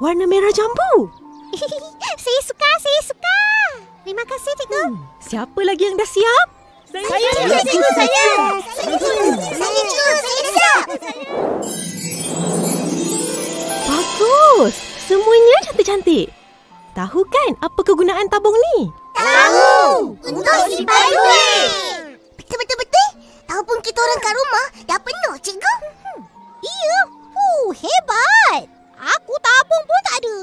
warna merah jambu. Saya suka. Terima kasih, cikgu. Siapa lagi yang dah siap? Saya, cikgu, saya. Saya siap. Bagus. Semuanya cantik-cantik. Tahu kan apa kegunaan tabung ni? Tahu. Untuk simpan duit. Betul. Tabung kita orang kat rumah dah penuh, cikgu. Iya. Hebat. Aku tabung pun tak ada.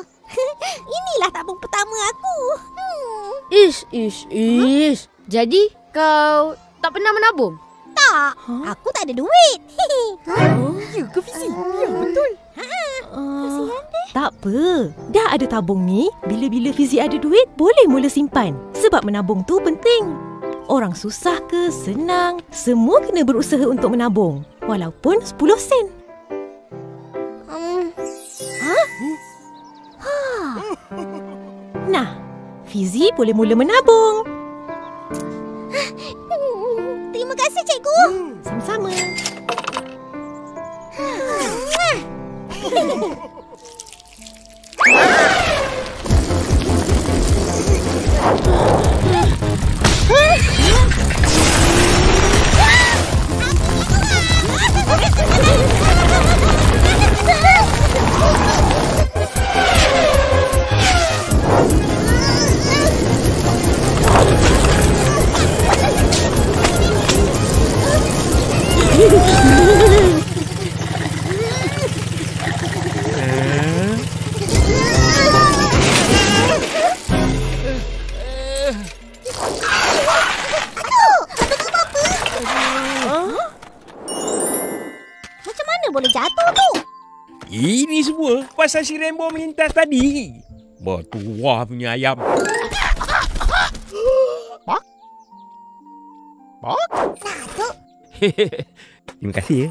Inilah tabung pertama aku. Ish. Jadi kau tak pernah menabung? Tak. Aku tak ada duit. Ya ke Fizi? Ya, betul. Kasihan deh. Tak apa. Dah ada tabung ni, bila-bila Fizi ada duit, boleh mula simpan. Sebab menabung tu penting. Orang susah ke, senang, semua kena berusaha untuk menabung. Walaupun 10 sen. Nah, Fizi boleh mula menabung. Terima kasih, cikgu. Sama-sama. Macam mana boleh jatuh tu? Ini semua pasal si Rainbow melintas tadi. Bertuah punya ayam. Bak? Datuk. Terima kasih ya.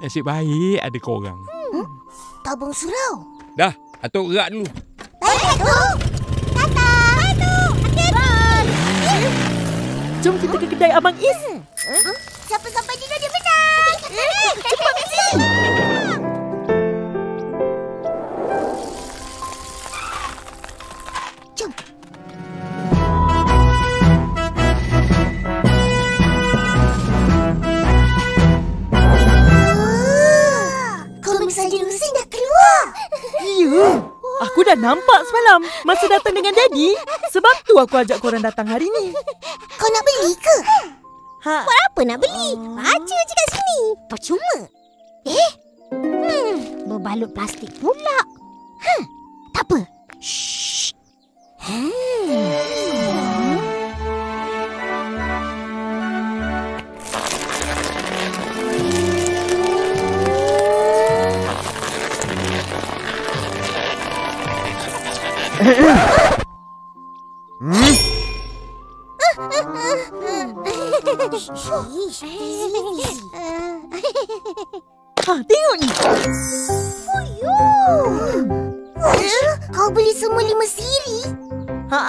Nasib baik ada korang. Tabung surau. Dah, Atuk gerak dulu. Baik, Datuk. Datuk. Hati-hati. Jom kita ke kedai Abang Is. Siapa sampai dulu dia menang. Cepat, Fizi. Jom. Komik Salji Rusing dah keluar. Ya. Aku dah nampak semalam masa datang dengan Daddy. Sebab tu aku ajak korang datang hari ni. Kau nak beli ke? Ha. Buat apa nak beli? Baca je kat sini. Percuma. Berbalut plastik pula. Tak apa. Shh. Tengok ni. Kau beli semua 5 siri? Ha.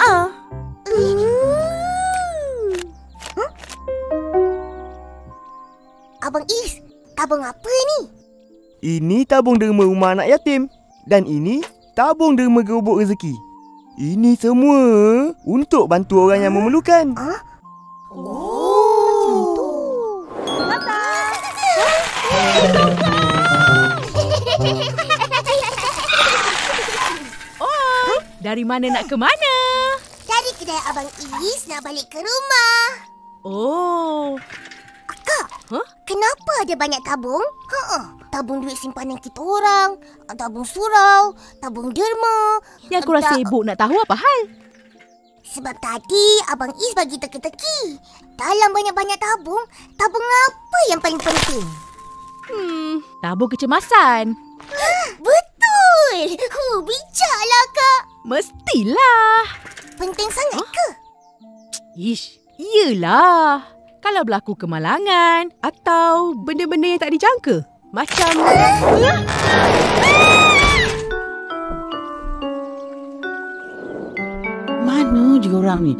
Abang Is, tabung apa ni? Ini tabung derma rumah anak yatim. Dan ini tabung derma gerobok rezeki. Ini semua untuk bantu orang yang memerlukan. Dari mana nak ke mana? Dari kedai Abang Is nak balik ke rumah. Oh. Kak, kenapa ada banyak tabung? Tabung duit simpanan kita orang, tabung surau, tabung derma. Yang korang sibuk nak tahu apa hal? Sebab tadi Abang Is bagi teka-teki. Dalam banyak-banyak tabung, tabung apa yang paling penting? Tabung kecemasan. Betul! Bijaklah, Kak. Mestilah. Penting sangat ke? Ish, iyalah. Kalau berlaku kemalangan atau benda-benda yang tak dijangka. Macam... Mana je orang ni?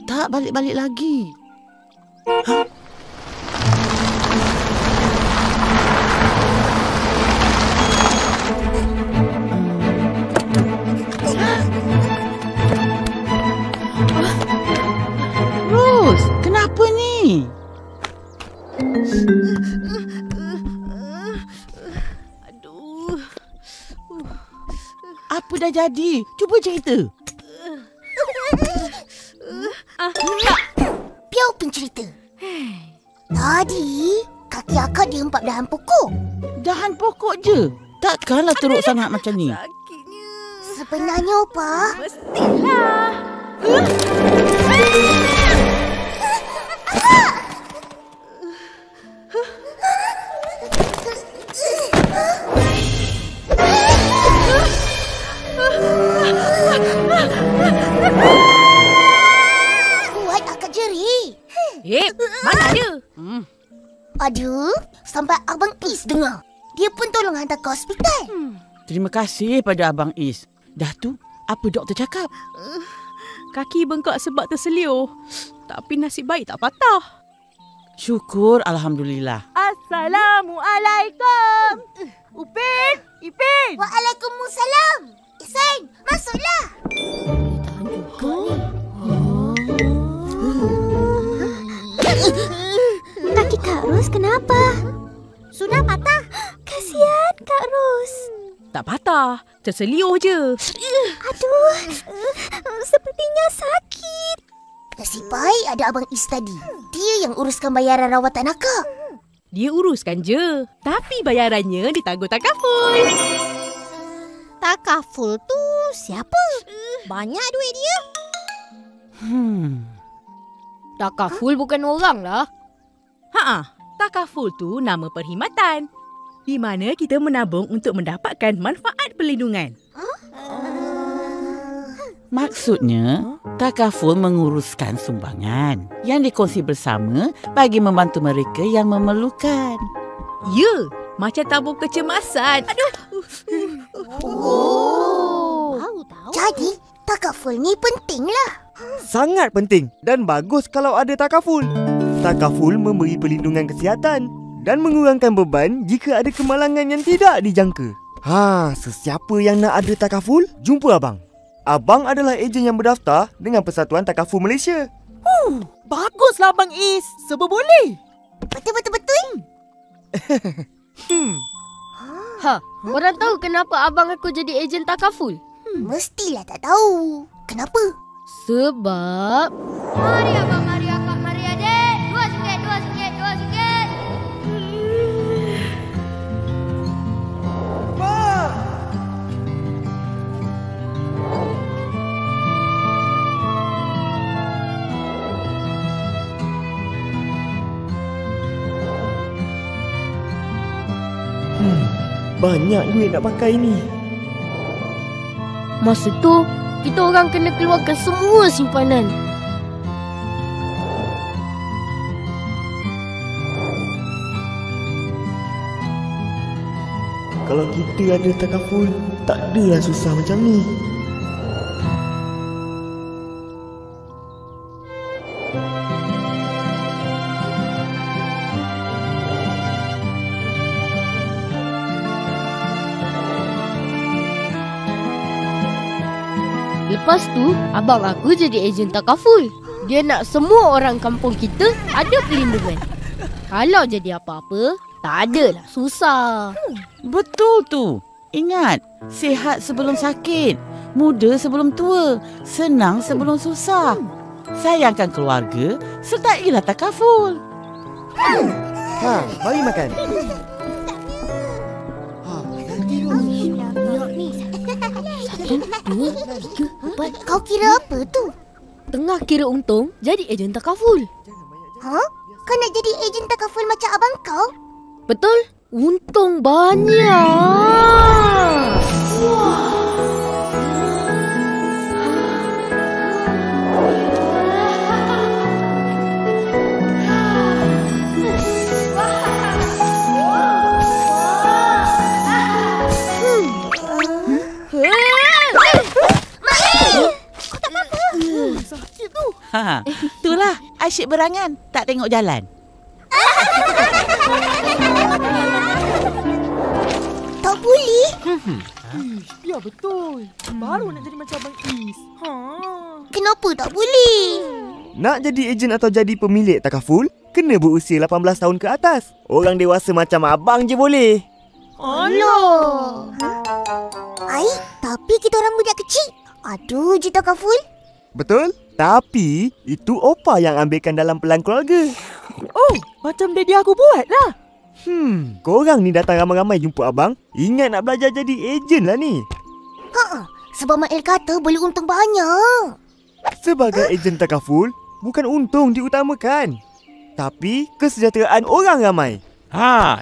Tak balik-balik lagi. Apa dah jadi? Cuba cerita. Piau pencerita. Tadi, kaki akak dihempap dahan pokok. Dahan pokok je. Takkanlah teruk sangat macam ni. Sebenarnya, Opa, kuat akak jeri. Mana dia? Aduh, sampai Abang Is dengar. Dia pun tolong hantar ke hospital. Terima kasih pada Abang Is. Dah tu, apa doktor cakap? Kaki bengkak sebab terseliur. Tapi nasib baik tak patah. Syukur Alhamdulillah. Assalamualaikum. Upin, Ipin. Waalaikumsalam. Ihsan, masuklah. Kaki Kak Ros kenapa? Sudah patah. Kasihan Kak Ros. Tak patah, terseliur je. Aduh, sepertinya sakit. Nasib baik ada Abang Is tadi. Dia yang uruskan bayaran rawatan akak. Dia uruskan je. Tapi bayarannya ditanggung takaful. Takaful tu siapa? Banyak duit dia. Takaful bukan orang lah. Takaful tu nama perkhidmatan. Di mana kita menabung untuk mendapatkan manfaat perlindungan. Maksudnya, takaful menguruskan sumbangan yang dikongsi bersama bagi membantu mereka yang memerlukan. Ya, macam tabung kecemasan. Aduh. Tahu. Jadi, takaful ni pentinglah. Sangat penting dan bagus kalau ada takaful. Takaful memberi perlindungan kesihatan dan mengurangkan beban jika ada kemalangan yang tidak dijangka. Sesiapa yang nak ada takaful, jumpa abang. Abang adalah ejen yang berdaftar dengan Persatuan Takaful Malaysia. Baguslah Abang Is. Serba boleh. Betul. Korang tahu kenapa abang aku jadi ejen takaful? Mestilah tak tahu. Kenapa? Sebab Mari abang, mari akak, mari adik. RM2, RM2, RM2. Banyak duit nak pakai ni. masa tu kita orang kena keluarkan semua simpanan. Kalau kita ada takaful, tak adalah susah macam ni. Lepas tu, abang aku jadi ejen takaful. Dia nak semua orang kampung kita ada perlindungan. Kalau jadi apa-apa, tak adalah susah. Betul tu. Ingat, sihat sebelum sakit, muda sebelum tua, senang sebelum susah. Sayangkan keluarga, sertailah takaful. Mari makan. Kau kira apa tu? Tengah kira untung, jadi ejen takaful. Kau nak jadi ejen takaful macam abang kau? Betul? Untung banyak. Itulah asyik berangan, tak tengok jalan. Tak boleh. Ya betul. Baru nak jadi macam Abang Is. Kenapa tak boleh? Nak jadi ejen atau jadi pemilik takaful, kena berusia 18 tahun ke atas. Orang dewasa macam abang je boleh. Alah. Ai, tapi kita orang budak kecil. Aduh, je Takaful. Betul? Tapi itu Opa yang ambilkan dalam pelan keluarga. Oh, macam daddy aku buat lah. Korang ni datang ramai-ramai jumpa abang. Ingat nak belajar jadi ejen lah ni. Sebab Mak El kata boleh untung banyak. Sebagai ejen Takaful, bukan untung diutamakan, tapi kesejahteraan orang ramai.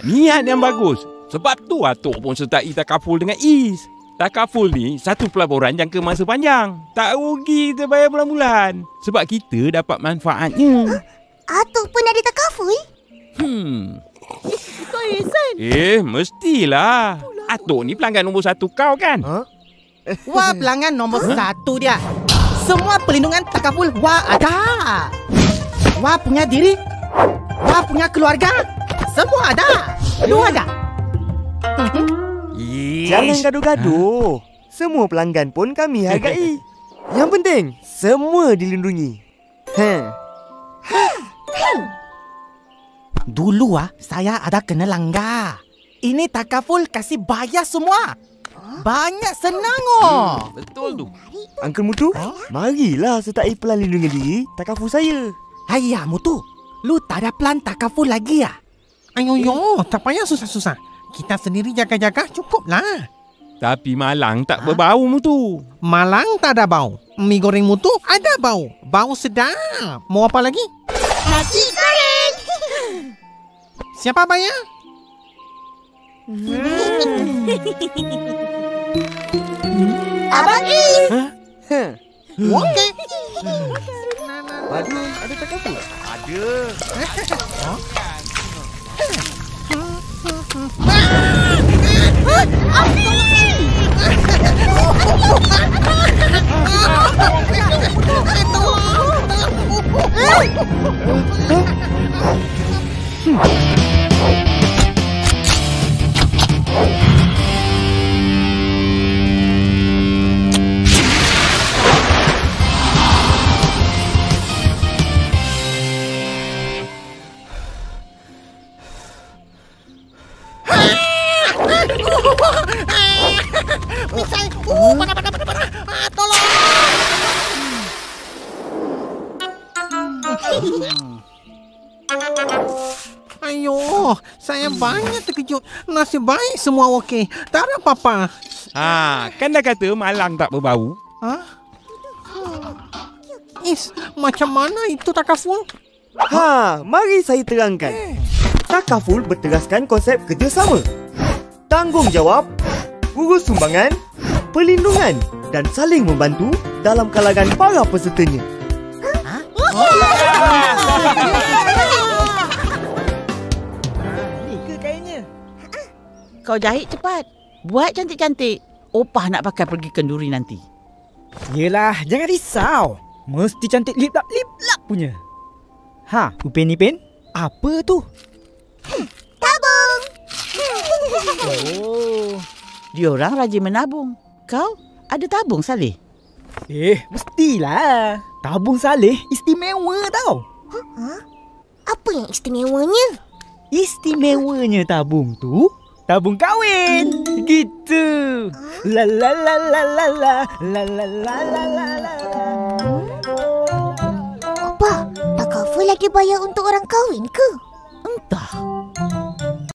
Niat yang bagus. Sebab tu Atok pun sertai Takaful dengan Is. Takaful ni satu pelaburan jangka masa panjang. Tak rugi kita bayar bulan-bulan. Sebab kita dapat manfaatnya. Atuk pun ada Takaful? Kau Izan. Mestilah. Atok ni pelanggan nombor 1 kau kan? Wah, pelanggan nombor 1 dia. Semua perlindungan Takaful Wah ada. Wah punya diri, Wah punya keluarga, semua ada. Lu ada? Jangan gaduh-gaduh. Semua pelanggan pun kami hargai. Yang penting, semua dilindungi. Dulu saya ada kena langgar. Ini Takaful kasih bayar semua. Banyak senang Betul tu. Uncle Mutu, marilah sertai pelan lindungi diri Takaful saya. Ayah Mutu, lu tak ada plan Takaful lagi ya? Ayo, tak payah susah-susah. Kita sendiri jaga-jaga cukuplah. Tapi malang tak berbau Mutu. Malang tak ada bau. Mi goreng Mutu ada bau. Bau sedap. Mau apa lagi? Nasi goreng. Siapa bayar? Abang Is. Okey. Padu, ada Takaful? Ada. Tolong. Ayo, saya banyak terkejut. Nasib baik semua okey. Tak ada apa-apa. Kan dah kata malang tak berbau. Is, macam mana itu Takaful? Mari saya terangkan. Takaful berteraskan konsep kerjasama, tanggungjawab, urus sumbangan, perlindungan dan saling membantu dalam kalangan para pesertanya. Ni ke kainnya? Kau jahit cepat. Buat cantik-cantik. Opah nak pakai pergi kenduri nanti. Yelah, jangan risau. Mesti cantik lip-lap punya. Upin Ipin, apa tu? Tabung. Diorang rajin menabung. Kau ada tabung, Saleh? Mestilah. Tabung Saleh istimewa tau. Apa yang istimewanya? Istimewanya tabung tu, tabung kahwin. Gitu. La la la la la la la la la la la la. Apa? Takaful lagi bayar untuk orang kahwin ke? Entah.